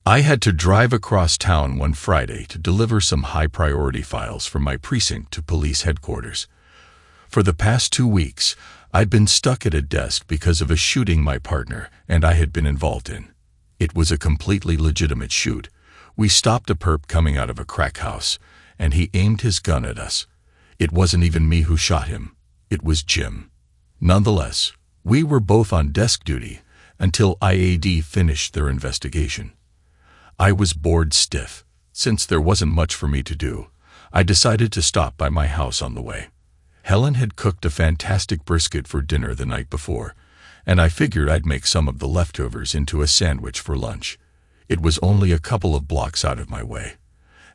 I had to drive across town one Friday to deliver some high-priority files from my precinct to police headquarters. For the past 2 weeks, I'd been stuck at a desk because of a shooting my partner and I had been involved in. It was a completely legitimate shoot. We stopped a perp coming out of a crack house, and he aimed his gun at us. It wasn't even me who shot him. It was Jim. Nonetheless, we were both on desk duty until IAD finished their investigation. I was bored stiff. Since there wasn't much for me to do, I decided to stop by my house on the way. Helen had cooked a fantastic brisket for dinner the night before, and I figured I'd make some of the leftovers into a sandwich for lunch. It was only a couple of blocks out of my way,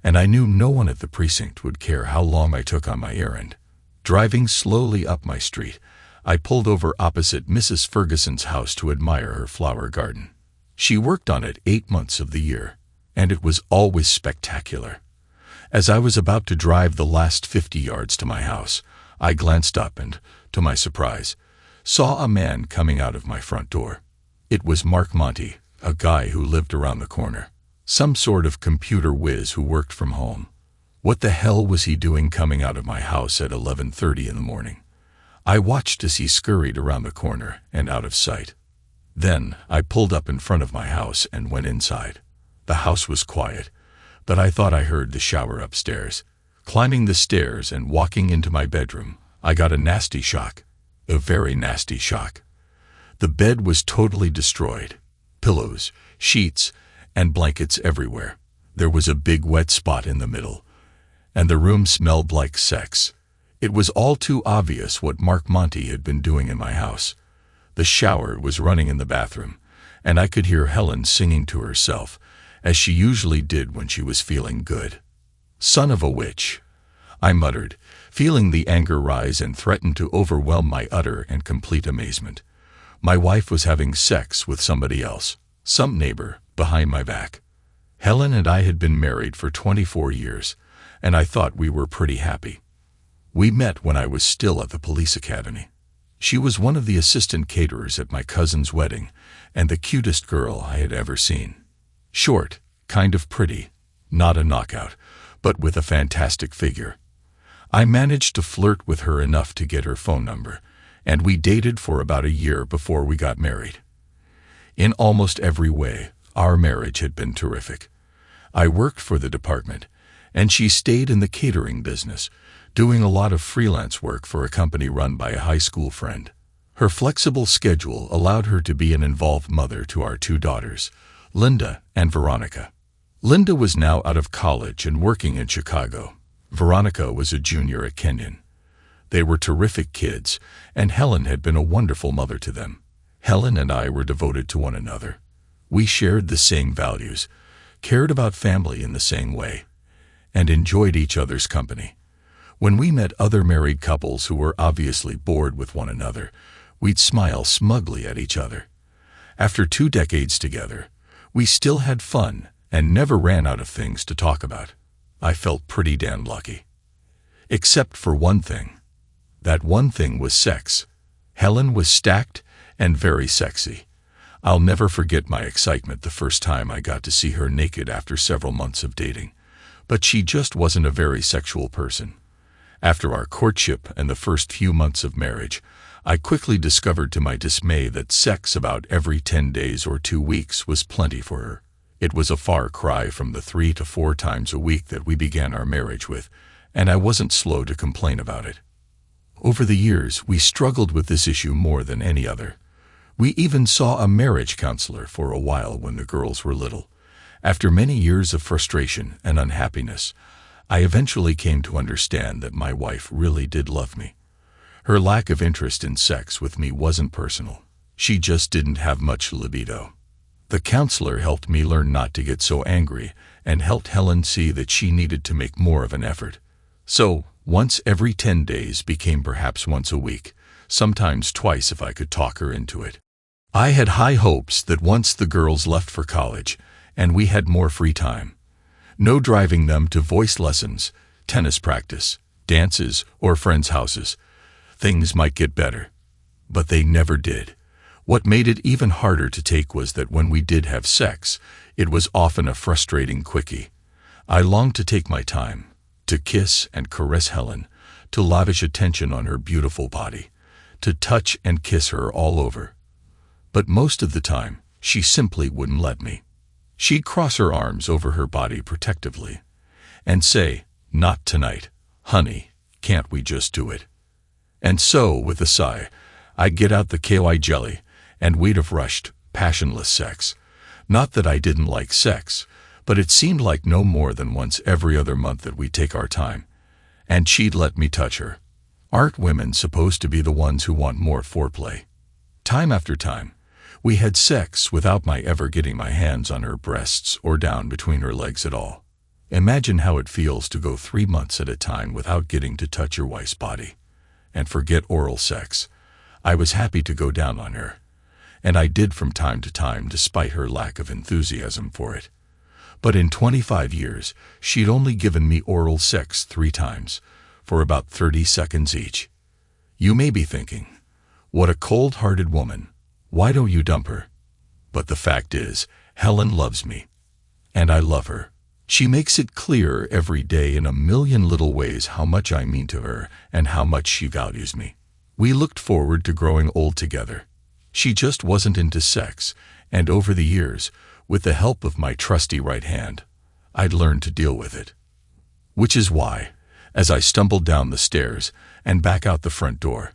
and I knew no one at the precinct would care how long I took on my errand. Driving slowly up my street, I pulled over opposite Mrs. Ferguson's house to admire her flower garden. She worked on it 8 months of the year, and it was always spectacular. As I was about to drive the last 50 yards to my house, I glanced up and, to my surprise, saw a man coming out of my front door. It was Mark Monty, a guy who lived around the corner. Some sort of computer whiz who worked from home. What the hell was he doing coming out of my house at 11:30 in the morning? I watched as he scurried around the corner and out of sight. Then I pulled up in front of my house and went inside. The house was quiet, but I thought I heard the shower upstairs. Climbing the stairs and walking into my bedroom, I got a nasty shock. A very nasty shock. The bed was totally destroyed. Pillows, sheets, and blankets everywhere. There was a big wet spot in the middle, and the room smelled like sex. It was all too obvious what Mark Monty had been doing in my house. The shower was running in the bathroom, and I could hear Helen singing to herself, as she usually did when she was feeling good. "Son of a witch," I muttered, feeling the anger rise and threatened to overwhelm my utter and complete amazement. My wife was having sex with somebody else, some neighbor, behind my back. Helen and I had been married for 24 years, and I thought we were pretty happy. We met when I was still at the police academy. She was one of the assistant caterers at my cousin's wedding, and the cutest girl I had ever seen. Short, kind of pretty, not a knockout, but with a fantastic figure. I managed to flirt with her enough to get her phone number, and we dated for about a year before we got married. In almost every way, our marriage had been terrific. I worked for the department, and she stayed in the catering business, doing a lot of freelance work for a company run by a high school friend. Her flexible schedule allowed her to be an involved mother to our 2 daughters, Linda and Veronica. Linda was now out of college and working in Chicago. Veronica was a junior at Kenyon. They were terrific kids, and Helen had been a wonderful mother to them. Helen and I were devoted to one another. We shared the same values, cared about family in the same way, and enjoyed each other's company. When we met other married couples who were obviously bored with one another, we'd smile smugly at each other. After 2 decades together, we still had fun and never ran out of things to talk about. I felt pretty damn lucky. Except for one thing. That one thing was sex. Helen was stacked and very sexy. I'll never forget my excitement the first time I got to see her naked after several months of dating. But she just wasn't a very sexual person. After our courtship and the first few months of marriage, I quickly discovered to my dismay that sex about every 10 days or 2 weeks was plenty for her. It was a far cry from the 3 to 4 times a week that we began our marriage with, and I wasn't slow to complain about it. Over the years, we struggled with this issue more than any other. We even saw a marriage counselor for a while when the girls were little. After many years of frustration and unhappiness, I eventually came to understand that my wife really did love me. Her lack of interest in sex with me wasn't personal. She just didn't have much libido. The counselor helped me learn not to get so angry and helped Helen see that she needed to make more of an effort. So, once every 10 days became perhaps once a week, sometimes twice if I could talk her into it. I had high hopes that once the girls left for college and we had more free time, no driving them to voice lessons, tennis practice, dances, or friends' houses, things might get better. But they never did. What made it even harder to take was that when we did have sex, It was often a frustrating quickie. I longed to take my time, to kiss and caress Helen, to lavish attention on her beautiful body, to touch and kiss her all over. But most of the time, she simply wouldn't let me. She'd cross her arms over her body protectively and say, "Not tonight, honey, can't we just do it?" And so, with a sigh, I'd get out the KY jelly, and we'd have rushed, passionless sex. Not that I didn't like sex, but it seemed like no more than once every other month that we'd take our time, and she'd let me touch her. Aren't women supposed to be the ones who want more foreplay? Time after time, we had sex without my ever getting my hands on her breasts or down between her legs at all. Imagine how it feels to go 3 months at a time without getting to touch your wife's body. And forget oral sex. I was happy to go down on her, and I did from time to time despite her lack of enthusiasm for it. But in 25 years, she'd only given me oral sex 3 times, for about 30 seconds each. You may be thinking, what a cold-hearted woman. Why don't you dump her? But the fact is, Helen loves me, and I love her. She makes it clear every day in a million little ways how much I mean to her and how much she values me. We looked forward to growing old together. She just wasn't into sex, and over the years, with the help of my trusty right hand, I'd learned to deal with it. Which is why, as I stumbled down the stairs and back out the front door,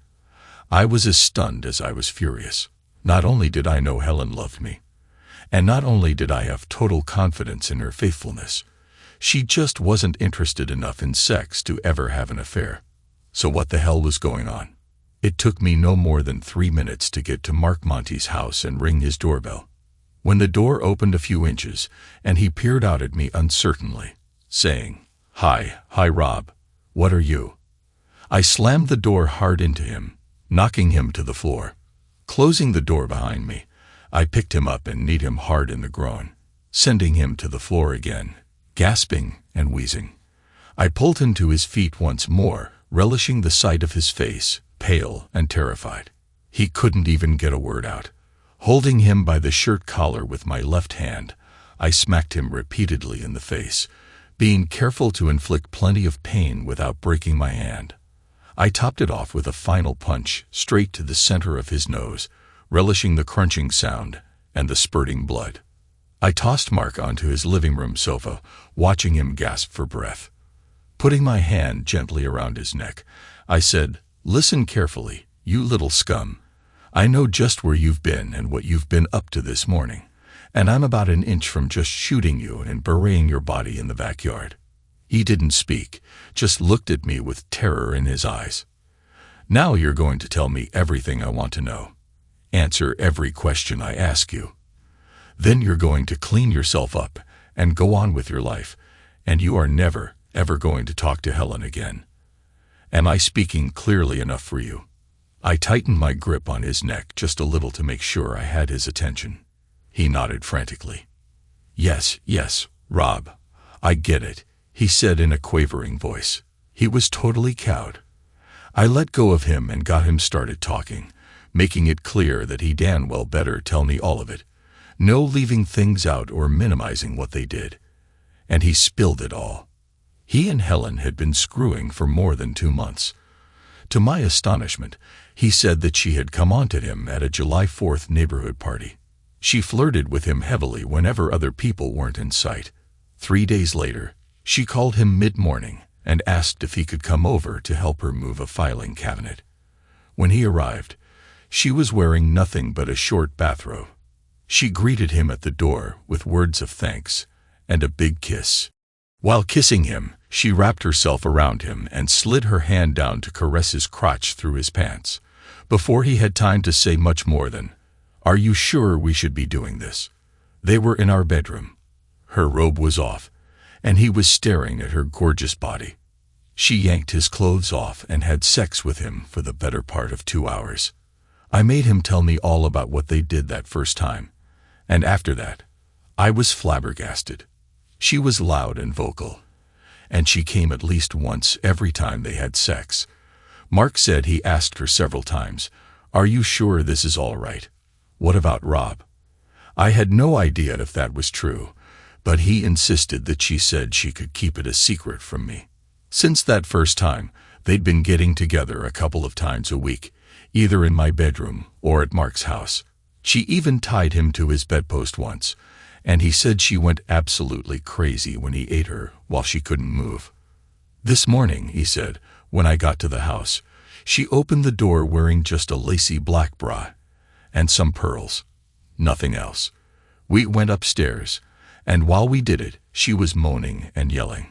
I was as stunned as I was furious. Not only did I know Helen loved me, and not only did I have total confidence in her faithfulness, she just wasn't interested enough in sex to ever have an affair. So what the hell was going on? It took me no more than 3 minutes to get to Mark Monty's house and ring his doorbell. When the door opened a few inches, and he peered out at me uncertainly, saying, Hi, Rob. What are you?" I slammed the door hard into him, knocking him to the floor. Closing the door behind me, I picked him up and kneed him hard in the groin, sending him to the floor again, gasping and wheezing. I pulled him to his feet once more, relishing the sight of his face, pale and terrified. He couldn't even get a word out. Holding him by the shirt collar with my left hand, I smacked him repeatedly in the face, being careful to inflict plenty of pain without breaking my hand. I topped it off with a final punch straight to the center of his nose, relishing the crunching sound and the spurting blood. I tossed Mark onto his living room sofa, watching him gasp for breath. Putting my hand gently around his neck, I said, "Listen carefully, you little scum. I know just where you've been and what you've been up to this morning, and I'm about an inch from just shooting you and burying your body in the backyard." He didn't speak, just looked at me with terror in his eyes. "Now you're going to tell me everything I want to know. Answer every question I ask you. Then you're going to clean yourself up and go on with your life, and you are never, ever going to talk to Helen again. Am I speaking clearly enough for you?" I tightened my grip on his neck just a little to make sure I had his attention. He nodded frantically. Yes, Rob, I get it," he said in a quavering voice. He was totally cowed. I let go of him and got him started talking, making it clear that he damn well better tell me all of it. No leaving things out or minimizing what they did. And he spilled it all. He and Helen had been screwing for more than 2 months. To my astonishment, he said that she had come onto him at a July 4th neighborhood party. She flirted with him heavily whenever other people weren't in sight. 3 days later, she called him mid-morning and asked if he could come over to help her move a filing cabinet. When he arrived, she was wearing nothing but a short bathrobe. She greeted him at the door with words of thanks and a big kiss. While kissing him, she wrapped herself around him and slid her hand down to caress his crotch through his pants, before he had time to say much more than, "Are you sure we should be doing this?" They were in our bedroom. Her robe was off, and he was staring at her gorgeous body. She yanked his clothes off and had sex with him for the better part of 2 hours. I made him tell me all about what they did that first time, and after that, I was flabbergasted. She was loud and vocal, and she came at least once every time they had sex. Mark said he asked her several times, "Are you sure this is all right? What about Rob?" I had no idea if that was true, but he insisted that she said she could keep it a secret from me. Since that first time, they'd been getting together a couple of times a week, either in my bedroom or at Mark's house. She even tied him to his bedpost once, and he said she went absolutely crazy when he ate her while she couldn't move. This morning, he said, when I got to the house, she opened the door wearing just a lacy black bra and some pearls. Nothing else. We went upstairs, and while we did it, she was moaning and yelling.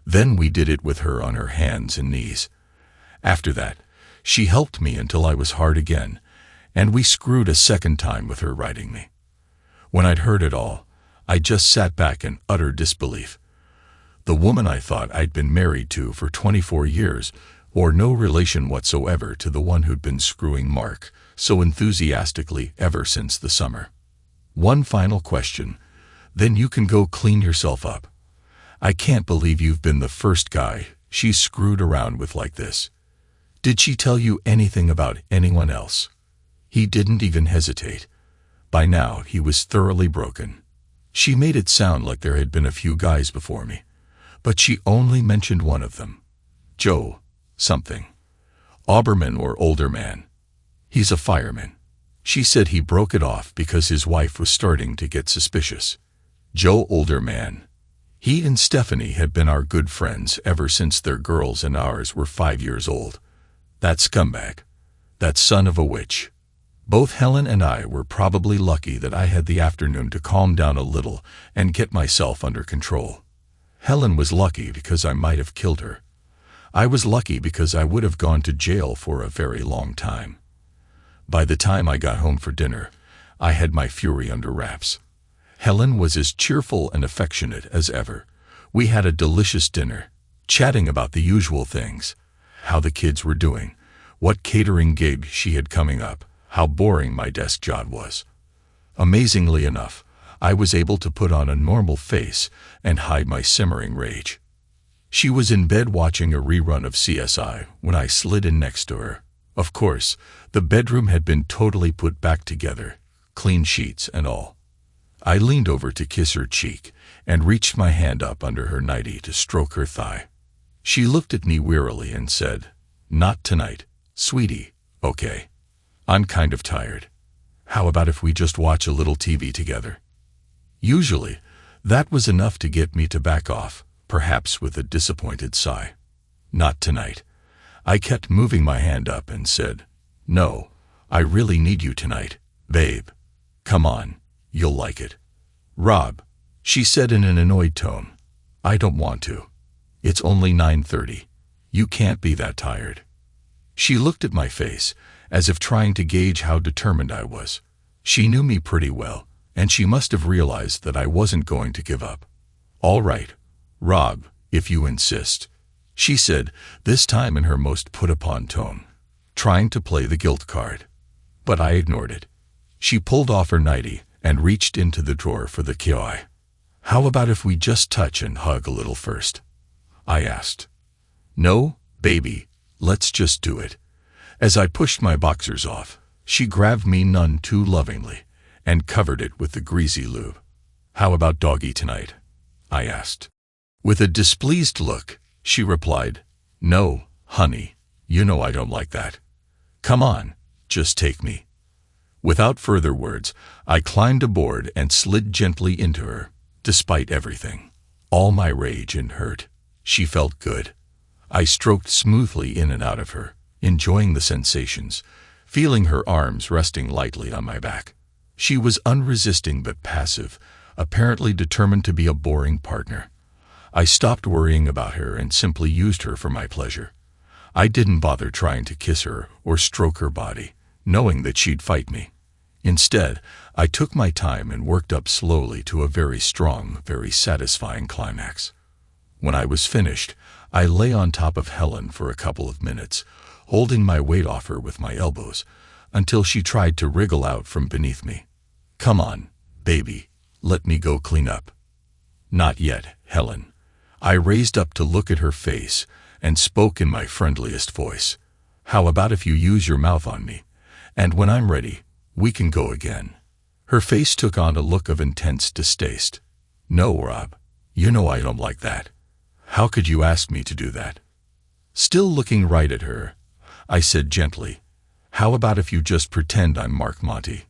Then we did it with her on her hands and knees. After that, she helped me until I was hard again, and we screwed a second time with her riding me. When I'd heard it all, I just sat back in utter disbelief. The woman I thought I'd been married to for 24 years, or no relation whatsoever to the one who'd been screwing Mark so enthusiastically ever since the summer. One final question, then you can go clean yourself up. I can't believe you've been the first guy she's screwed around with like this. Did she tell you anything about anyone else? He didn't even hesitate. By now, he was thoroughly broken. She made it sound like there had been a few guys before me, but she only mentioned one of them. Joe, something. Auberman or older man. He's a fireman. She said he broke it off because his wife was starting to get suspicious. Joe, older man. He and Stephanie had been our good friends ever since their girls and ours were 5 years old. That scumbag. That son of a witch. Both Helen and I were probably lucky that I had the afternoon to calm down a little and get myself under control. Helen was lucky because I might have killed her. I was lucky because I would have gone to jail for a very long time. By the time I got home for dinner, I had my fury under wraps. Helen was as cheerful and affectionate as ever. We had a delicious dinner, chatting about the usual things, how the kids were doing, what catering gig she had coming up, how boring my desk job was. Amazingly enough, I was able to put on a normal face and hide my simmering rage. She was in bed watching a rerun of CSI when I slid in next to her. Of course, the bedroom had been totally put back together, clean sheets and all. I leaned over to kiss her cheek and reached my hand up under her nightie to stroke her thigh. She looked at me wearily and said, "Not tonight, sweetie, okay? I'm kind of tired. How about if we just watch a little TV together?" Usually, that was enough to get me to back off, perhaps with a disappointed sigh. Not tonight. I kept moving my hand up and said, "No, I really need you tonight, babe. Come on, you'll like it." "Rob," she said in an annoyed tone, "I don't want to. It's only 9:30. You can't be that tired." She looked at my face, as if trying to gauge how determined I was. She knew me pretty well, and she must have realized that I wasn't going to give up. "All right, Rob, if you insist," she said, this time in her most put-upon tone, trying to play the guilt card. But I ignored it. She pulled off her nightie and reached into the drawer for the key. "How about if we just touch and hug a little first?" I asked. "No, baby, let's just do it." As I pushed my boxers off, she grabbed me none too lovingly and covered it with the greasy lube. "How about doggy tonight?" I asked. With a displeased look, she replied, "No, honey, you know I don't like that. Come on, just take me." Without further words, I climbed aboard and slid gently into her, despite everything. All my rage and hurt. She felt good. I stroked smoothly in and out of her, enjoying the sensations, feeling her arms resting lightly on my back. She was unresisting but passive, apparently determined to be a boring partner. I stopped worrying about her and simply used her for my pleasure. I didn't bother trying to kiss her or stroke her body, knowing that she'd fight me. Instead, I took my time and worked up slowly to a very strong, very satisfying climax. When I was finished, I lay on top of Helen for a couple of minutes, holding my weight off her with my elbows, until she tried to wriggle out from beneath me. "Come on, baby, let me go clean up." "Not yet, Helen." I raised up to look at her face and spoke in my friendliest voice. "How about if you use your mouth on me, and when I'm ready, we can go again?" Her face took on a look of intense distaste. "No, Rob. You know I don't like that. How could you ask me to do that?" Still looking right at her, I said gently, "How about if you just pretend I'm Mark Monty?"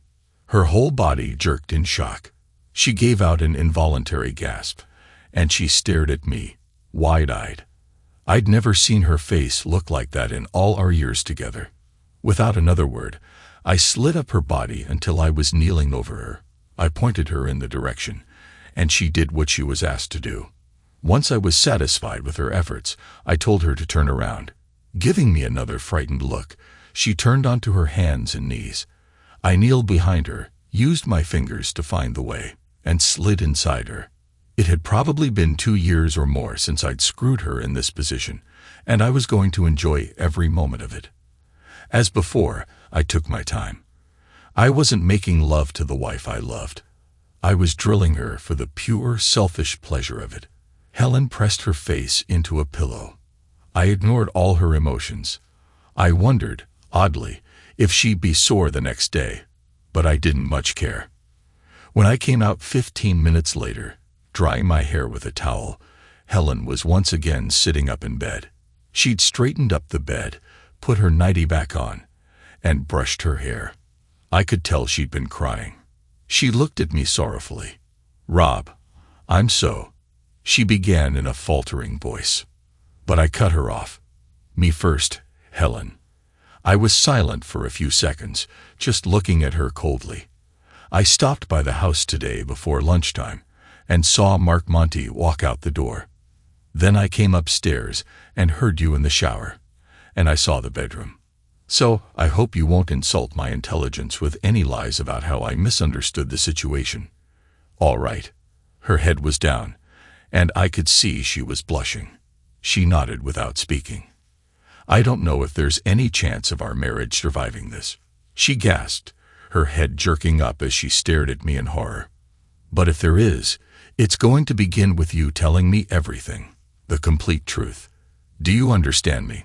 Her whole body jerked in shock. She gave out an involuntary gasp, and she stared at me, wide-eyed. I'd never seen her face look like that in all our years together. Without another word, I slid up her body until I was kneeling over her. I pointed her in the direction, and she did what she was asked to do. Once I was satisfied with her efforts, I told her to turn around. Giving me another frightened look, she turned onto her hands and knees. I kneeled behind her, used my fingers to find the way, and slid inside her. It had probably been 2 years or more since I'd screwed her in this position, and I was going to enjoy every moment of it. As before, I took my time. I wasn't making love to the wife I loved. I was drilling her for the pure, selfish pleasure of it. Helen pressed her face into a pillow. I ignored all her emotions. I wondered, oddly, if she'd be sore the next day, but I didn't much care. When I came out 15 minutes later, drying my hair with a towel, Helen was once again sitting up in bed. She'd straightened up the bed, put her nightie back on, and brushed her hair. I could tell she'd been crying. She looked at me sorrowfully. "Rob, I'm so—" she began in a faltering voice. But I cut her off. "Me first, Helen." I was silent for a few seconds, just looking at her coldly. "I stopped by the house today before lunchtime and saw Mark Monty walk out the door. Then I came upstairs and heard you in the shower, and I saw the bedroom. So I hope you won't insult my intelligence with any lies about how I misunderstood the situation." "All right." Her head was down, and I could see she was blushing. She nodded without speaking. "I don't know if there's any chance of our marriage surviving this," she gasped, her head jerking up as she stared at me in horror. "But if there is, it's going to begin with you telling me everything, the complete truth. Do you understand me?"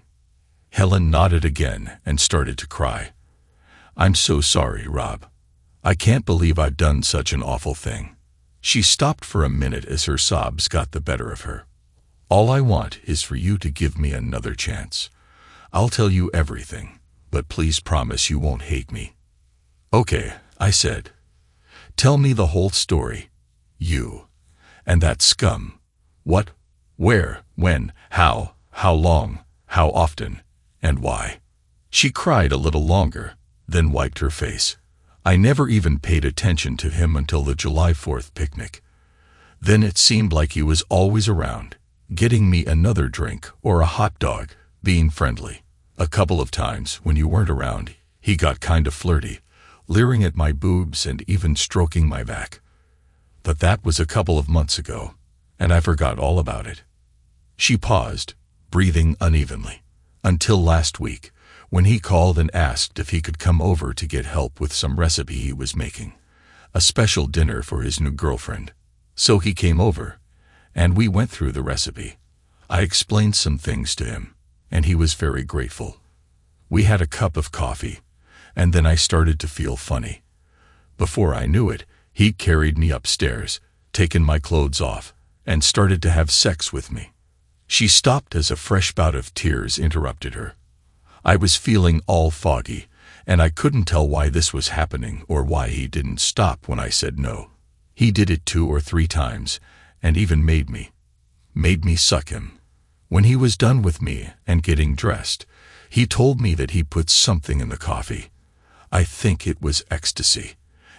Helen nodded again and started to cry. "I'm so sorry, Rob. I can't believe I've done such an awful thing." She stopped for a minute as her sobs got the better of her. "All I want is for you to give me another chance. I'll tell you everything, but please promise you won't hate me." "Okay," I said. "Tell me the whole story. You and that scum. What, where, when, how long, how often, and why." She cried a little longer, then wiped her face. I never even paid attention to him until the July 4th picnic. Then it seemed like he was always around, getting me another drink or a hot dog, being friendly. A couple of times, when you weren't around, he got kind of flirty, leering at my boobs and even stroking my back. But that was a couple of months ago, and I forgot all about it. She paused, breathing unevenly, until last week, when he called and asked if he could come over to get help with some recipe he was making, a special dinner for his new girlfriend. So he came over, and we went through the recipe. I explained some things to him, and he was very grateful. We had a cup of coffee, and then I started to feel funny. Before I knew it, he carried me upstairs, taken my clothes off, and started to have sex with me. She stopped as a fresh bout of tears interrupted her. I was feeling all foggy, and I couldn't tell why this was happening or why he didn't stop when I said no. He did it 2 or 3 times, and even made me suck him. When he was done with me and getting dressed, he told me that he put something in the coffee. I think it was ecstasy,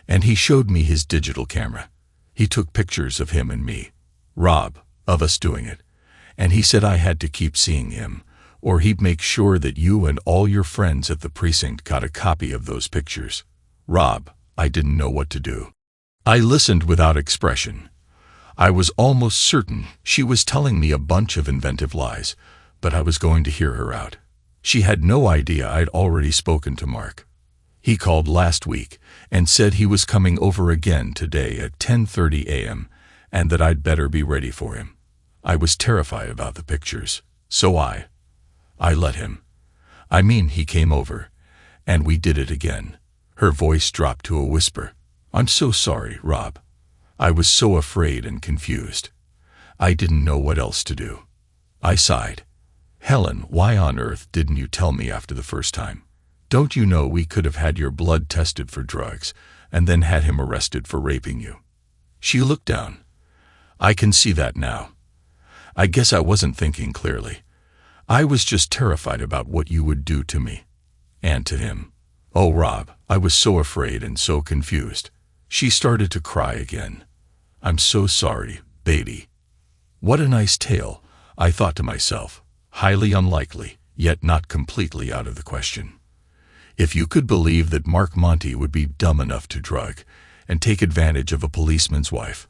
and he showed me his digital camera. He took pictures of him and me, Rob, of us doing it, and he said I had to keep seeing him, or he'd make sure that you and all your friends at the precinct got a copy of those pictures. Rob, I didn't know what to do. I listened without expression. I was almost certain she was telling me a bunch of inventive lies, but I was going to hear her out. She had no idea I'd already spoken to Mark. He called last week and said he was coming over again today at 10:30 a.m. and that I'd better be ready for him. I was terrified about the pictures, so I let him. He came over, and we did it again. Her voice dropped to a whisper. I'm so sorry, Rob. I was so afraid and confused. I didn't know what else to do. I sighed. Helen, why on earth didn't you tell me after the first time? Don't you know we could have had your blood tested for drugs and then had him arrested for raping you? She looked down. I can see that now. I guess I wasn't thinking clearly. I was just terrified about what you would do to me. And to him. Oh, Rob, I was so afraid and so confused. She started to cry again. I'm so sorry, baby. What a nice tale, I thought to myself. Highly unlikely, yet not completely out of the question. If you could believe that Mark Monty would be dumb enough to drug and take advantage of a policeman's wife.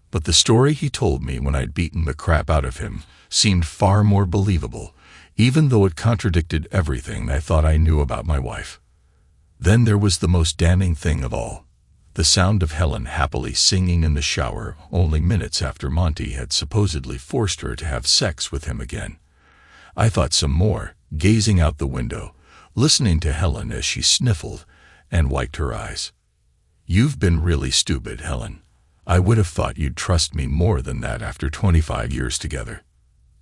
But the story he told me when I'd beaten the crap out of him seemed far more believable, even though it contradicted everything I thought I knew about my wife. Then there was the most damning thing of all. The sound of Helen happily singing in the shower only minutes after Monty had supposedly forced her to have sex with him again. I thought some more, gazing out the window, listening to Helen as she sniffled and wiped her eyes. You've been really stupid, Helen. I would have thought you'd trust me more than that after 25 years together.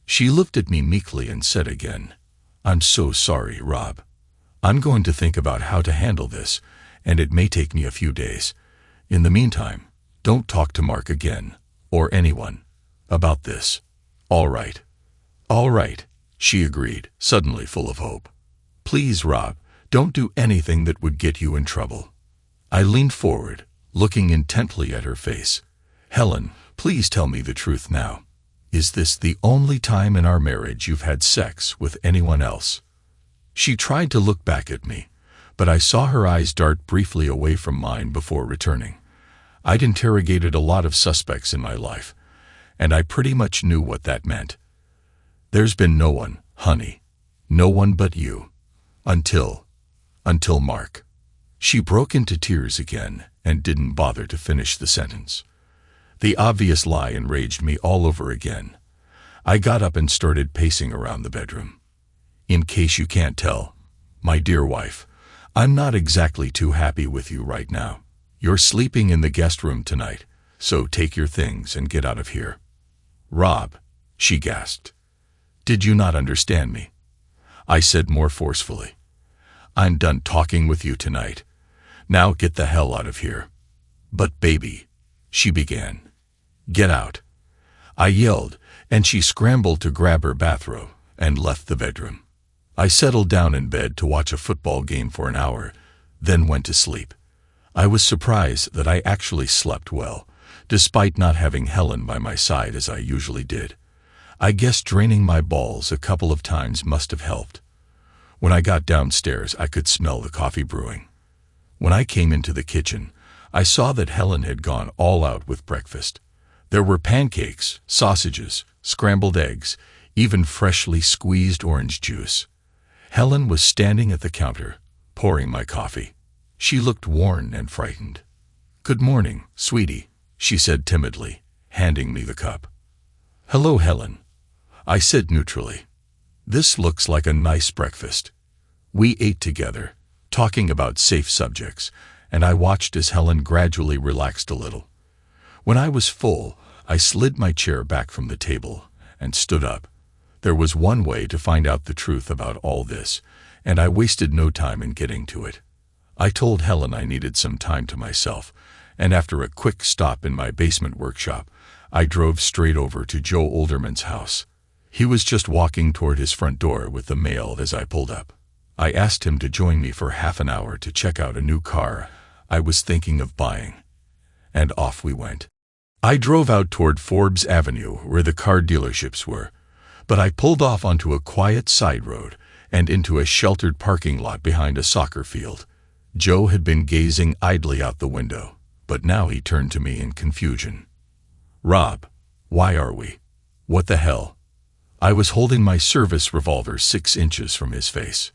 She looked at me meekly and said again, I'm so sorry, Rob. I'm going to think about how to handle this, and it may take me a few days. In the meantime, don't talk to Mark again, or anyone, about this. All right. All right, she agreed, suddenly full of hope. Please, Rob, don't do anything that would get you in trouble. I leaned forward, looking intently at her face. Helen, please tell me the truth now. Is this the only time in our marriage you've had sex with anyone else? She tried to look back at me, but I saw her eyes dart briefly away from mine before returning. I'd interrogated a lot of suspects in my life, and I pretty much knew what that meant. There's been no one, honey. No one but you. Until Mark. She broke into tears again and didn't bother to finish the sentence. The obvious lie enraged me all over again. I got up and started pacing around the bedroom. In case you can't tell, my dear wife, I'm not exactly too happy with you right now. You're sleeping in the guest room tonight, so take your things and get out of here. Rob, she gasped. Did you not understand me? I said more forcefully. I'm done talking with you tonight. Now get the hell out of here. But baby, she began. Get out. I yelled, and she scrambled to grab her bathrobe and left the bedroom. I settled down in bed to watch a football game for an hour, then went to sleep. I was surprised that I actually slept well, despite not having Helen by my side as I usually did. I guess draining my balls a couple of times must have helped. When I got downstairs, I could smell the coffee brewing. When I came into the kitchen, I saw that Helen had gone all out with breakfast. There were pancakes, sausages, scrambled eggs, even freshly squeezed orange juice. Helen was standing at the counter, pouring my coffee. She looked worn and frightened. Good morning, sweetie, she said timidly, handing me the cup. Hello, Helen, I said neutrally. This looks like a nice breakfast. We ate together, talking about safe subjects, and I watched as Helen gradually relaxed a little. When I was full, I slid my chair back from the table and stood up. There was one way to find out the truth about all this, and I wasted no time in getting to it. I told Helen I needed some time to myself, and after a quick stop in my basement workshop, I drove straight over to Joe Olderman's house. He was just walking toward his front door with the mail as I pulled up. I asked him to join me for half an hour to check out a new car I was thinking of buying, and off we went. I drove out toward Forbes Avenue where the car dealerships were, but I pulled off onto a quiet side road and into a sheltered parking lot behind a soccer field. Joe had been gazing idly out the window, but now he turned to me in confusion. Rob, why are we? What the hell? I was holding my service revolver 6 inches from his face.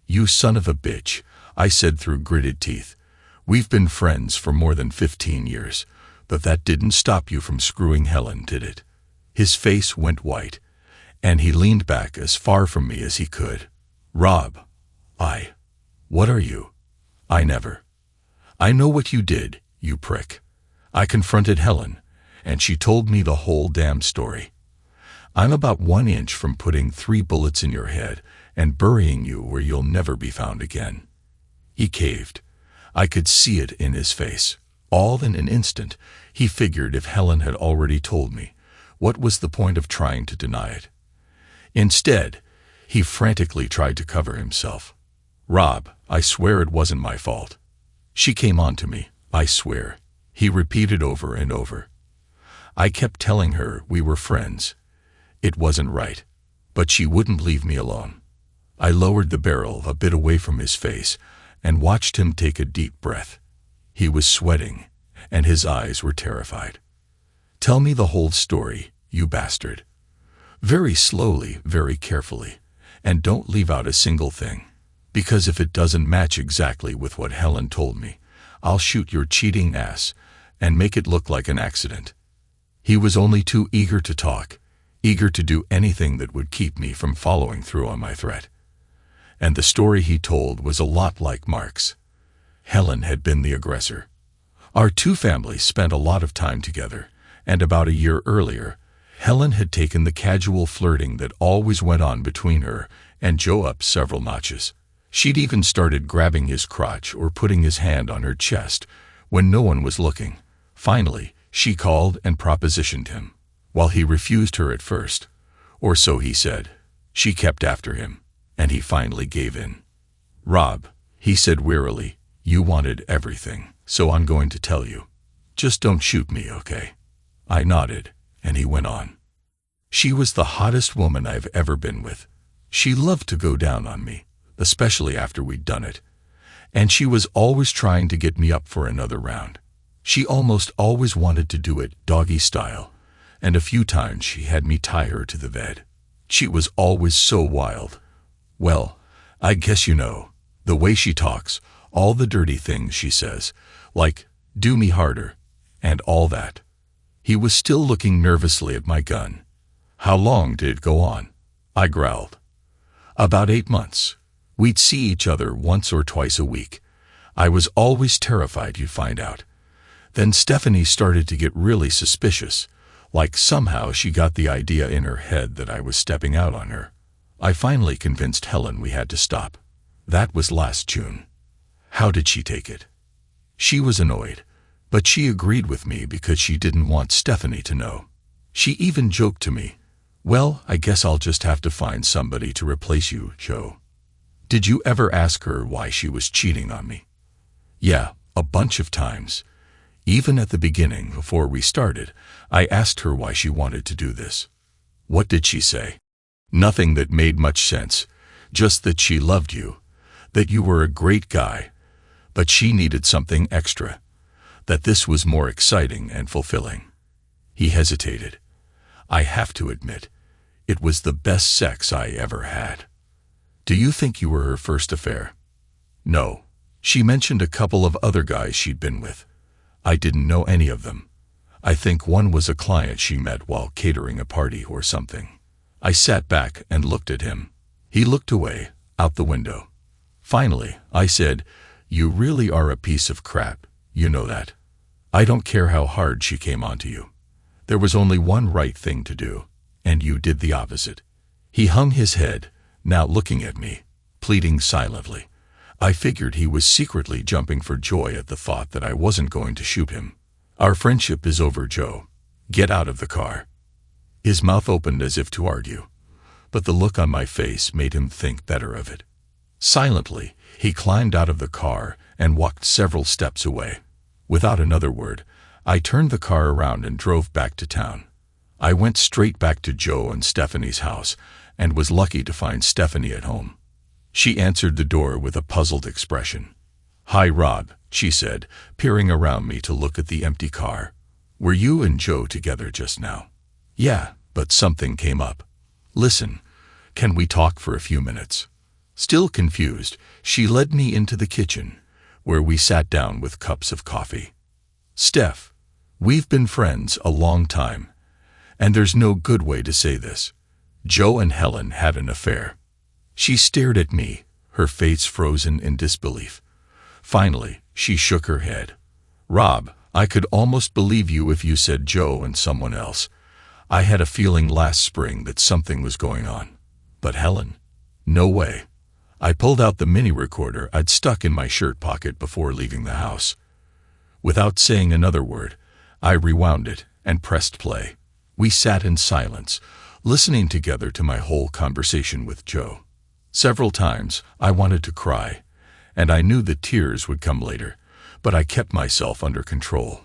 You son of a bitch, I said through gritted teeth. We've been friends for more than 15 years, but that didn't stop you from screwing Helen, did it? His face went white, and he leaned back as far from me as he could. Rob, what are you? I know what you did. you prick. I confronted Helen, and she told me the whole damn story. I'm about 1 inch from putting 3 bullets in your head and burying you where you'll never be found again. He caved. I could see it in his face. All in an instant, he figured if Helen had already told me, what was the point of trying to deny it? Instead, he frantically tried to cover himself. Rob, I swear it wasn't my fault. She came on to me, I swear. He repeated over and over. I kept telling her we were friends. It wasn't right. But she wouldn't leave me alone. I lowered the barrel a bit away from his face and watched him take a deep breath. He was sweating, and his eyes were terrified. Tell me the whole story, you bastard. Very slowly, very carefully, and don't leave out a single thing. Because if it doesn't match exactly with what Helen told me, I'll shoot your cheating ass and make it look like an accident. He was only too eager to talk, eager to do anything that would keep me from following through on my threat. And the story he told was a lot like Mark's. Helen had been the aggressor. Our two families spent a lot of time together, and about a year earlier, Helen had taken the casual flirting that always went on between her and Joe up several notches. She'd even started grabbing his crotch or putting his hand on her chest when no one was looking. Finally, she called and propositioned him. While he refused her at first, or so he said, she kept after him, and he finally gave in. Rob, he said wearily, you wanted everything, so I'm going to tell you. Just don't shoot me, okay? I nodded, and he went on. She was the hottest woman I've ever been with. She loved to go down on me, especially after we'd done it. And she was always trying to get me up for another round. She almost always wanted to do it doggy style, and a few times she had me tie her to the bed. She was always so wild. Well, I guess you know, the way she talks, all the dirty things she says, like, do me harder, and all that. He was still looking nervously at my gun. How long did it go on? I growled. About 8 months. We'd see each other once or twice a week. I was always terrified you'd find out. Then Stephanie started to get really suspicious, like somehow she got the idea in her head that I was stepping out on her. I finally convinced Helen we had to stop. That was last June. How did she take it? She was annoyed, but she agreed with me because she didn't want Stephanie to know. She even joked to me, well, I guess I'll just have to find somebody to replace you, Joe. Did you ever ask her why she was cheating on me? Yeah, a bunch of times. Even at the beginning, before we started, I asked her why she wanted to do this. What did she say? Nothing that made much sense, just that she loved you, that you were a great guy, but she needed something extra, that this was more exciting and fulfilling. He hesitated. I have to admit, it was the best sex I ever had. Do you think you were her first affair? No. She mentioned a couple of other guys she'd been with. I didn't know any of them. I think one was a client she met while catering a party or something. I sat back and looked at him. He looked away, out the window. Finally, I said, you really are a piece of crap, you know that. I don't care how hard she came onto you. There was only one right thing to do, and you did the opposite. He hung his head, now looking at me, pleading silently. I figured he was secretly jumping for joy at the thought that I wasn't going to shoot him. Our friendship is over, Joe. Get out of the car. His mouth opened as if to argue, but the look on my face made him think better of it. Silently, he climbed out of the car and walked several steps away. Without another word, I turned the car around and drove back to town. I went straight back to Joe and Stephanie's house and was lucky to find Stephanie at home. She answered the door with a puzzled expression. Hi, Rob, she said, peering around me to look at the empty car. Were you and Joe together just now? Yeah, but something came up. Listen, can we talk for a few minutes? Still confused, she led me into the kitchen, where we sat down with cups of coffee. Steph, we've been friends a long time, and there's no good way to say this. Joe and Helen had an affair. She stared at me, her face frozen in disbelief. Finally, she shook her head. Rob, I could almost believe you if you said Joe and someone else. I had a feeling last spring that something was going on. But Helen? No way. I pulled out the mini recorder I'd stuck in my shirt pocket before leaving the house. Without saying another word, I rewound it and pressed play. We sat in silence, listening together to my whole conversation with Joe. Several times I wanted to cry, and I knew the tears would come later, but I kept myself under control.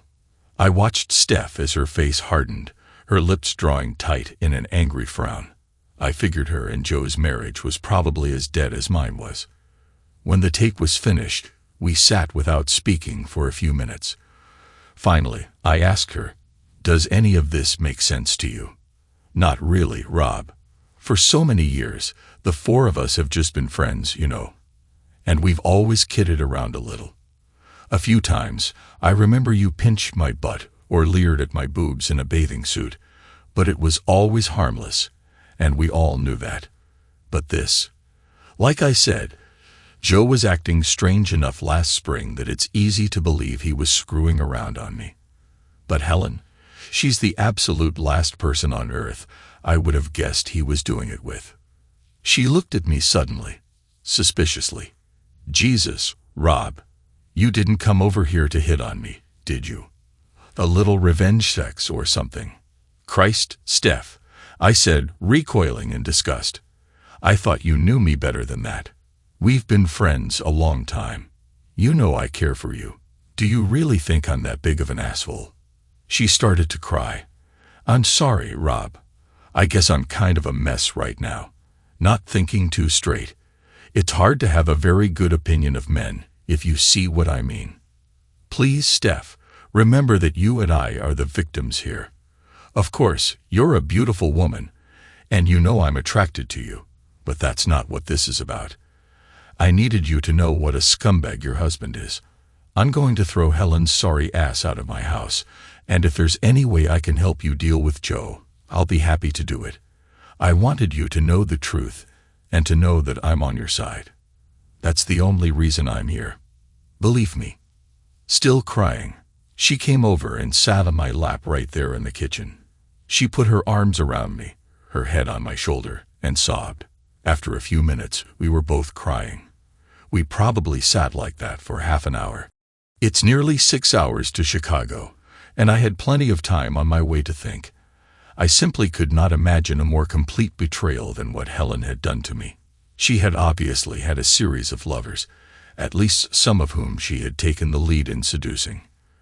I watched Steph as her face hardened, her lips drawing tight in an angry frown. I figured her and Joe's marriage was probably as dead as mine was. When the tape was finished, we sat without speaking for a few minutes. Finally, I asked her, "Does any of this make sense to you?" "Not really, Rob. For so many years, the four of us have just been friends, you know. And we've always kidded around a little. A few times, I remember you pinched my butt or leered at my boobs in a bathing suit, but it was always harmless, and we all knew that. But this, like I said, Joe was acting strange enough last spring that it's easy to believe he was screwing around on me. But Helen, she's the absolute last person on earth I would have guessed he was doing it with." She looked at me suddenly, suspiciously. "Jesus, Rob, you didn't come over here to hit on me, did you? A little revenge sex or something?" "Christ, Steph," I said, recoiling in disgust. "I thought you knew me better than that. We've been friends a long time. You know I care for you. Do you really think I'm that big of an asshole?" She started to cry. "I'm sorry, Rob. I guess I'm kind of a mess right now. Not thinking too straight. It's hard to have a very good opinion of men, if you see what I mean. Please, Steph, remember that you and I are the victims here. Of course, you're a beautiful woman, and you know I'm attracted to you, but that's not what this is about. I needed you to know what a scumbag your husband is. I'm going to throw Helen's sorry ass out of my house, and if there's any way I can help you deal with Joe, I'll be happy to do it. I wanted you to know the truth, and to know that I'm on your side. That's the only reason I'm here. Believe me." Still crying, she came over and sat on my lap right there in the kitchen. She put her arms around me, her head on my shoulder, and sobbed. After a few minutes, we were both crying. We probably sat like that for half an hour. It's nearly 6 hours to Chicago, and I had plenty of time on my way to think. I simply could not imagine a more complete betrayal than what Helen had done to me. She had obviously had a series of lovers, at least some of whom she had taken the lead in seducing.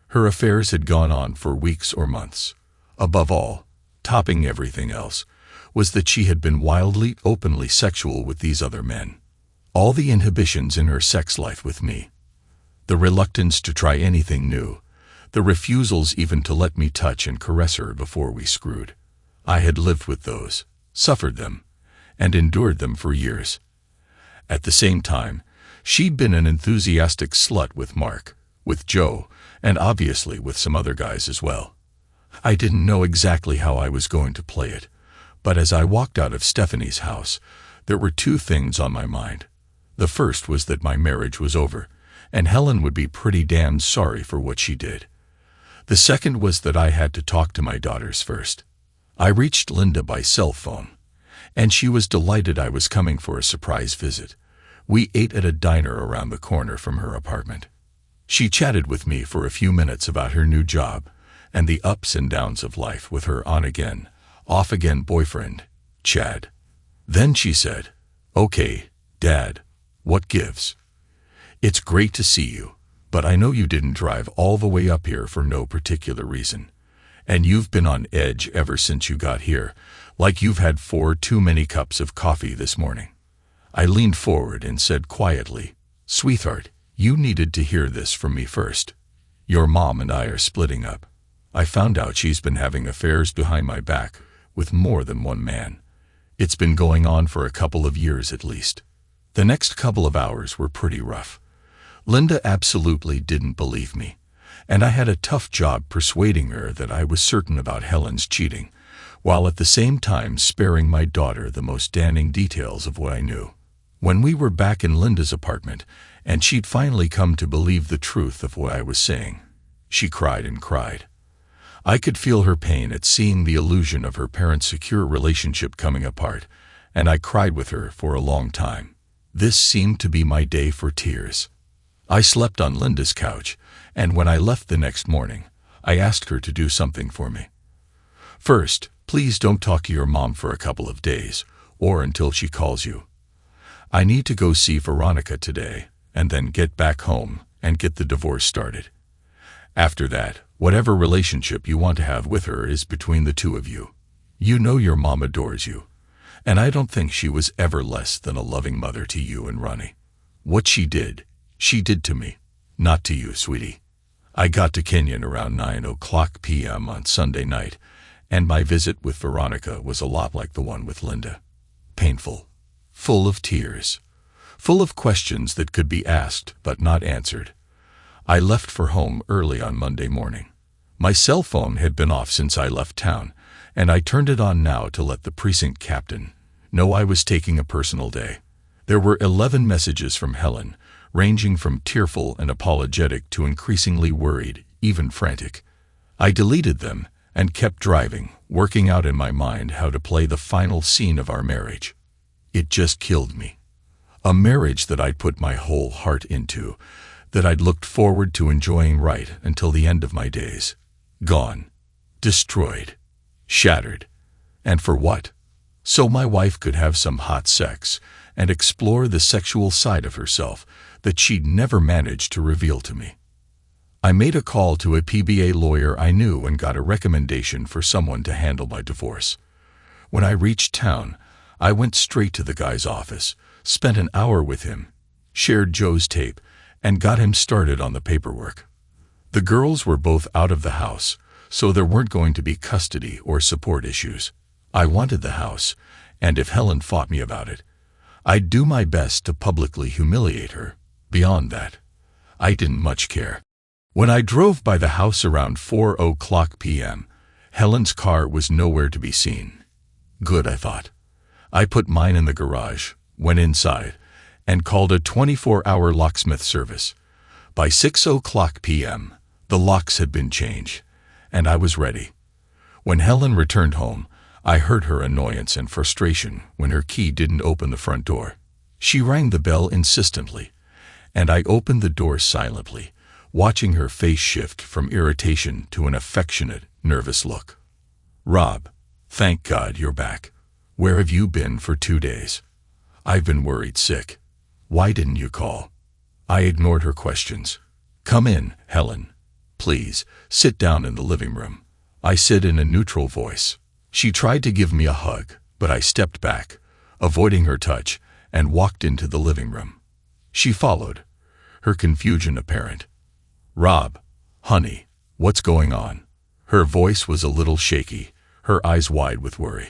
Her affairs had gone on for weeks or months. Above all, topping everything else, was that she had been wildly, openly sexual with these other men. All the inhibitions in her sex life with me, the reluctance to try anything new, the refusals even to let me touch and caress her before we screwed. I had lived with those, suffered them, and endured them for years. At the same time, she'd been an enthusiastic slut with Mark, with Joe, and obviously with some other guys as well. I didn't know exactly how I was going to play it, but as I walked out of Stephanie's house, there were two things on my mind. The first was that my marriage was over, and Helen would be pretty damn sorry for what she did. The second was that I had to talk to my daughters first. I reached Linda by cell phone, and she was delighted I was coming for a surprise visit. We ate at a diner around the corner from her apartment. She chatted with me for a few minutes about her new job and the ups and downs of life with her on-again, off-again boyfriend, Chad. Then she said, "Okay, Dad, what gives? It's great to see you, but I know you didn't drive all the way up here for no particular reason. And you've been on edge ever since you got here, like you've had 4 too many cups of coffee this morning." I leaned forward and said quietly, "Sweetheart, you needed to hear this from me first. Your mom and I are splitting up. I found out she's been having affairs behind my back with more than one man. It's been going on for a couple of years at least." The next couple of hours were pretty rough. Linda absolutely didn't believe me, and I had a tough job persuading her that I was certain about Helen's cheating, while at the same time sparing my daughter the most damning details of what I knew. When we were back in Linda's apartment, and she'd finally come to believe the truth of what I was saying, She cried and cried. I could feel her pain at seeing the illusion of her parents' secure relationship coming apart, and I cried with her for a long time. This seemed to be my day for tears. I slept on Linda's couch, and when I left the next morning, I asked her to do something for me. First, please don't talk to your mom for a couple of days, or until she calls you. I need to go see Veronica today, and then get back home and get the divorce started. After that, whatever relationship you want to have with her is between the two of you. You know your mom adores you, and I don't think she was ever less than a loving mother to you and Ronnie. What she did to me, not to you, sweetie. I got to Kenyon around 9:00 p.m. on Sunday night, and my visit with Veronica was a lot like the one with Linda. Painful, full of tears, full of questions that could be asked but not answered. I left for home early on Monday morning. My cell phone had been off since I left town, and I turned it on now to let the precinct captain know I was taking a personal day. There were 11 messages from Helen, ranging from tearful and apologetic to increasingly worried, even frantic. I deleted them and kept driving, working out in my mind how to play the final scene of our marriage. It just killed me. A marriage that I'd put my whole heart into, that I'd looked forward to enjoying right until the end of my days. Gone. Destroyed. Shattered. And for what? So my wife could have some hot sex and explore the sexual side of herself that she'd never managed to reveal to me. I made a call to a PBA lawyer I knew and got a recommendation for someone to handle my divorce. When I reached town, I went straight to the guy's office, spent an hour with him, shared Joe's tape, and got him started on the paperwork. The girls were both out of the house, so there weren't going to be custody or support issues. I wanted the house, and if Helen fought me about it, I'd do my best to publicly humiliate her. Beyond that, I didn't much care. When I drove by the house around 4:00 p.m., Helen's car was nowhere to be seen. Good, I thought. I put mine in the garage, went inside, and called a 24-hour locksmith service. By 6:00 p.m., the locks had been changed, and I was ready. When Helen returned home, I heard her annoyance and frustration when her key didn't open the front door. She rang the bell insistently, and I opened the door silently, watching her face shift from irritation to an affectionate, nervous look. "Rob, thank God you're back. Where have you been for 2 days? I've been worried sick. Why didn't you call?" I ignored her questions. "Come in, Helen. Please, sit down in the living room," I said in a neutral voice. She tried to give me a hug, but I stepped back, avoiding her touch, and walked into the living room. She followed, her confusion apparent. "Rob, honey, what's going on?" Her voice was a little shaky, her eyes wide with worry.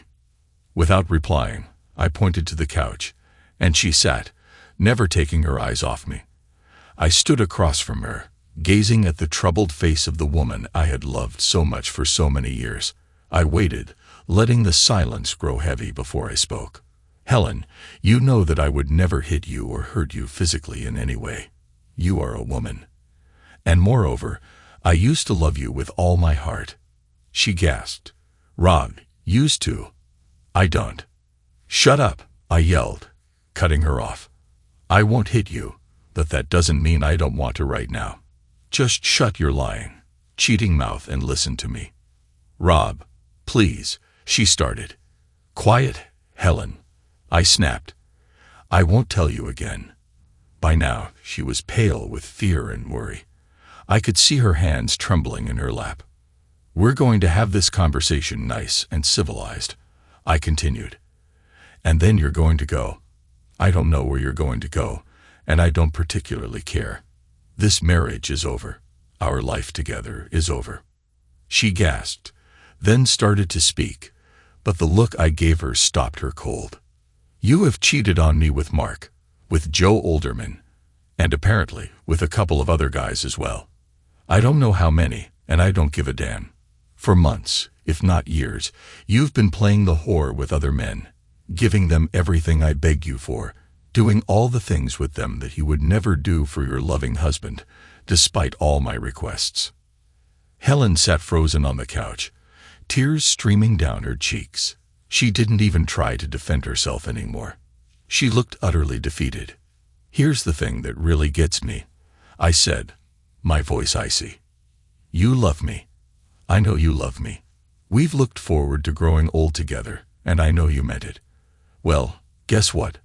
Without replying, I pointed to the couch, and she sat, never taking her eyes off me. I stood across from her, gazing at the troubled face of the woman I had loved so much for so many years. I waited, letting the silence grow heavy before I spoke. "Helen, you know that I would never hit you or hurt you physically in any way. You are a woman. And moreover, I used to love you with all my heart." She gasped. "Rob, used to? I don't." "Shut up," I yelled, cutting her off. "I won't hit you, but that doesn't mean I don't want to right now. Just shut your lying, cheating mouth and listen to me." "Rob, please," she started. "Quiet, Helen," I snapped. "I won't tell you again." By now, she was pale with fear and worry. I could see her hands trembling in her lap. "We're going to have this conversation nice and civilized," I continued. "And then you're going to go. I don't know where you're going to go, and I don't particularly care. This marriage is over. Our life together is over." She gasped, then started to speak, but the look I gave her stopped her cold. "You have cheated on me with Mark, with Joe Olderman, and apparently with a couple of other guys as well. I don't know how many, and I don't give a damn. For months, if not years, you've been playing the whore with other men, giving them everything I beg you for, doing all the things with them that you would never do for your loving husband, despite all my requests. Helen sat frozen on the couch, tears streaming down her cheeks. She didn't even try to defend herself anymore. She looked utterly defeated. "Here's the thing that really gets me," I said, my voice icy. "You love me. I know you love me. We've looked forward to growing old together, and I know you meant it. Well, guess what?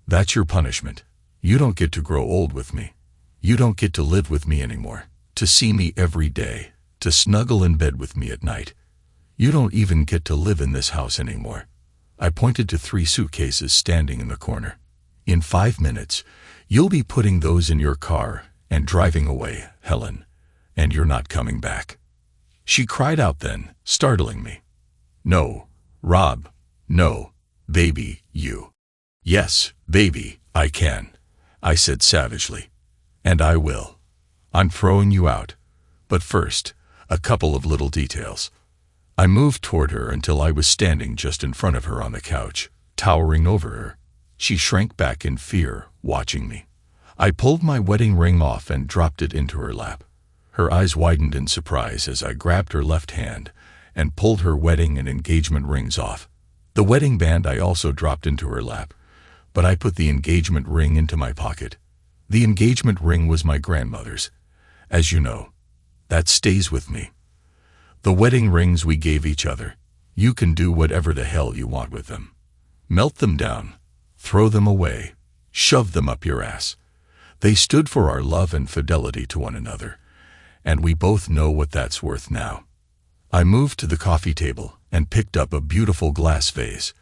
That's your punishment. You don't get to grow old with me. You don't get to live with me anymore, to see me every day, to snuggle in bed with me at night. You don't even get to live in this house anymore." I pointed to 3 suitcases standing in the corner. "In 5 minutes, you'll be putting those in your car and driving away, Helen, and you're not coming back." She cried out then, startling me. "No, Rob, no, baby, you." "Yes, baby, I can," I said savagely. "And I will. I'm throwing you out. But first, a couple of little details." I moved toward her until I was standing just in front of her on the couch, towering over her. She shrank back in fear, watching me. I pulled my wedding ring off and dropped it into her lap. Her eyes widened in surprise as I grabbed her left hand and pulled her wedding and engagement rings off. The wedding band I also dropped into her lap, but I put the engagement ring into my pocket. The engagement ring was my grandmother's. As you know, that stays with me. The wedding rings we gave each other, you can do whatever the hell you want with them. Melt them down, throw them away, shove them up your ass. They stood for our love and fidelity to one another, and we both know what that's worth now. I moved to the coffee table and picked up a beautiful glass vase,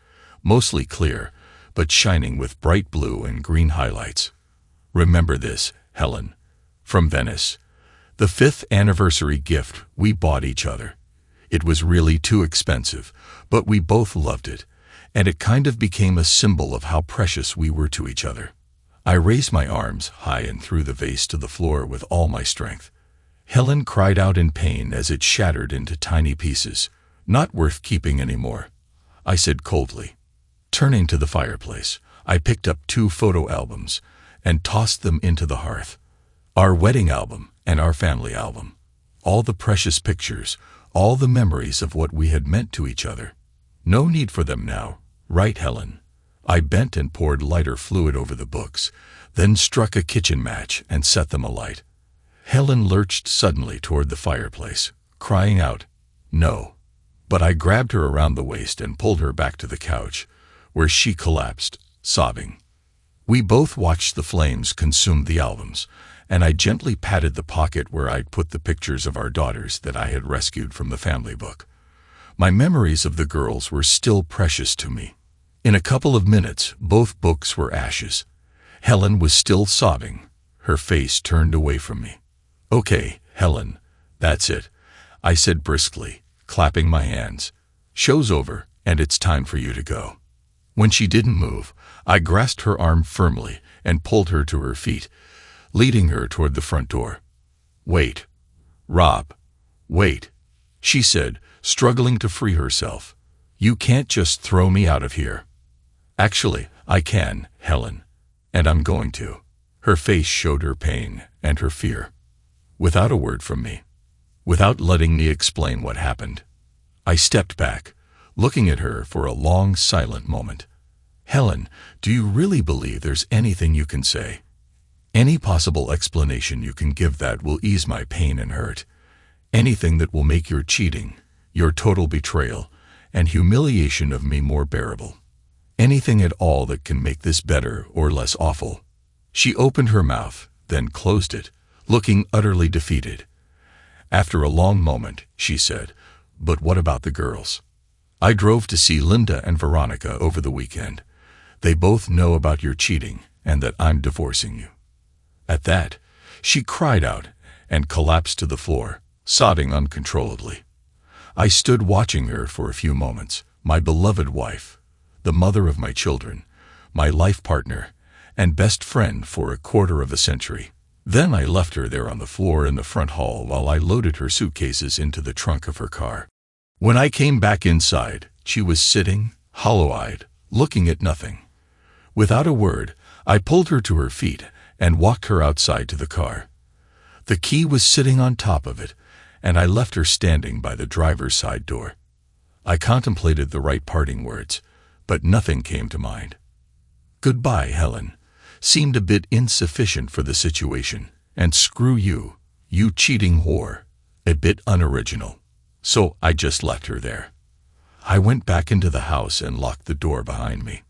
mostly clear, but shining with bright blue and green highlights. "Remember this, Helen, from Venice. The 5th anniversary gift we bought each other. It was really too expensive, but we both loved it, and it kind of became a symbol of how precious we were to each other." I raised my arms high and threw the vase to the floor with all my strength. Helen cried out in pain as it shattered into tiny pieces. "Not worth keeping anymore," I said coldly. Turning to the fireplace, I picked up 2 photo albums and tossed them into the hearth. Our wedding album and our family album. All the precious pictures, all the memories of what we had meant to each other. No need for them now, right, Helen? I bent and poured lighter fluid over the books, then struck a kitchen match and set them alight. Helen lurched suddenly toward the fireplace, crying out, "No." But I grabbed her around the waist and pulled her back to the couch, where she collapsed, sobbing. We both watched the flames consume the albums, and I gently patted the pocket where I'd put the pictures of our daughters that I had rescued from the family book. My memories of the girls were still precious to me. In a couple of minutes, both books were ashes. Helen was still sobbing, her face turned away from me. "Okay, Helen, that's it," I said briskly, clapping my hands. "Show's over, and it's time for you to go." When she didn't move, I grasped her arm firmly and pulled her to her feet, leading her toward the front door. "Wait, Rob, wait," she said, struggling to free herself. "You can't just throw me out of here." "Actually, I can, Helen, and I'm going to." Her face showed her pain and her fear. Without a word from me, without letting me explain what happened, I stepped back, looking at her for a long, silent moment. "Helen, do you really believe there's anything you can say? Any possible explanation you can give that will ease my pain and hurt? Anything that will make your cheating, your total betrayal, and humiliation of me more bearable? Anything at all that can make this better or less awful?" She opened her mouth, then closed it, looking utterly defeated. After a long moment, she said, "But what about the girls? I drove to see Linda and Veronica over the weekend. They both know about your cheating and that I'm divorcing you." At that, she cried out and collapsed to the floor, sobbing uncontrollably. I stood watching her for a few moments, my beloved wife, the mother of my children, my life partner, and best friend for a quarter of a century. Then I left her there on the floor in the front hall while I loaded her suitcases into the trunk of her car. When I came back inside, she was sitting, hollow-eyed, looking at nothing. Without a word, I pulled her to her feet and walked her outside to the car. The key was sitting on top of it, and I left her standing by the driver's side door. I contemplated the right parting words, but nothing came to mind. "Goodbye, Helen," seemed a bit insufficient for the situation, and "screw you, you cheating whore," a bit unoriginal. So I just left her there. I went back into the house and locked the door behind me.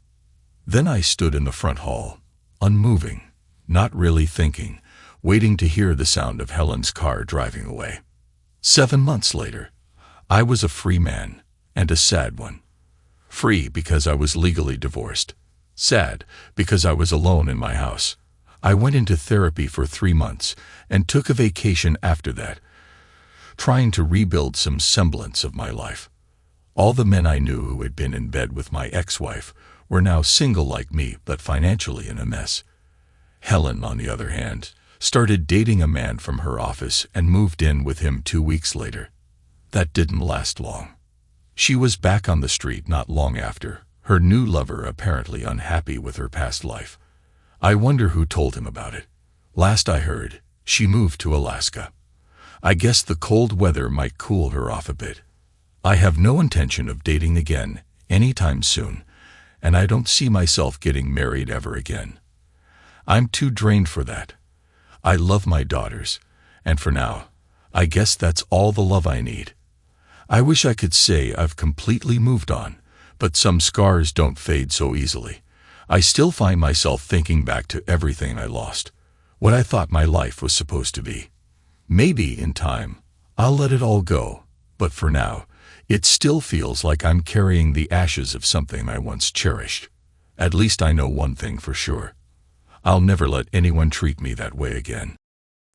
Then I stood in the front hall, unmoving, not really thinking, waiting to hear the sound of Helen's car driving away. 7 months later, I was a free man, and a sad one. Free because I was legally divorced. Sad because I was alone in my house. I went into therapy for 3 months and took a vacation after that, trying to rebuild some semblance of my life. All the men I knew who had been in bed with my ex-wife were now single like me, but financially in a mess. Helen, on the other hand, started dating a man from her office and moved in with him 2 weeks later. That didn't last long. She was back on the street not long after, her new lover apparently unhappy with her past life. I wonder who told him about it. Last I heard, she moved to Alaska. I guess the cold weather might cool her off a bit. I have no intention of dating again anytime soon, and I don't see myself getting married ever again. I'm too drained for that. I love my daughters, and for now, I guess that's all the love I need. I wish I could say I've completely moved on, but some scars don't fade so easily. I still find myself thinking back to everything I lost, what I thought my life was supposed to be. Maybe in time, I'll let it all go, but for now, it still feels like I'm carrying the ashes of something I once cherished. At least I know one thing for sure. I'll never let anyone treat me that way again.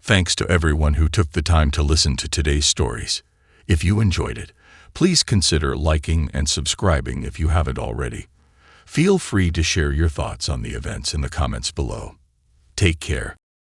Thanks to everyone who took the time to listen to today's stories. If you enjoyed it, please consider liking and subscribing if you haven't already. Feel free to share your thoughts on the events in the comments below. Take care.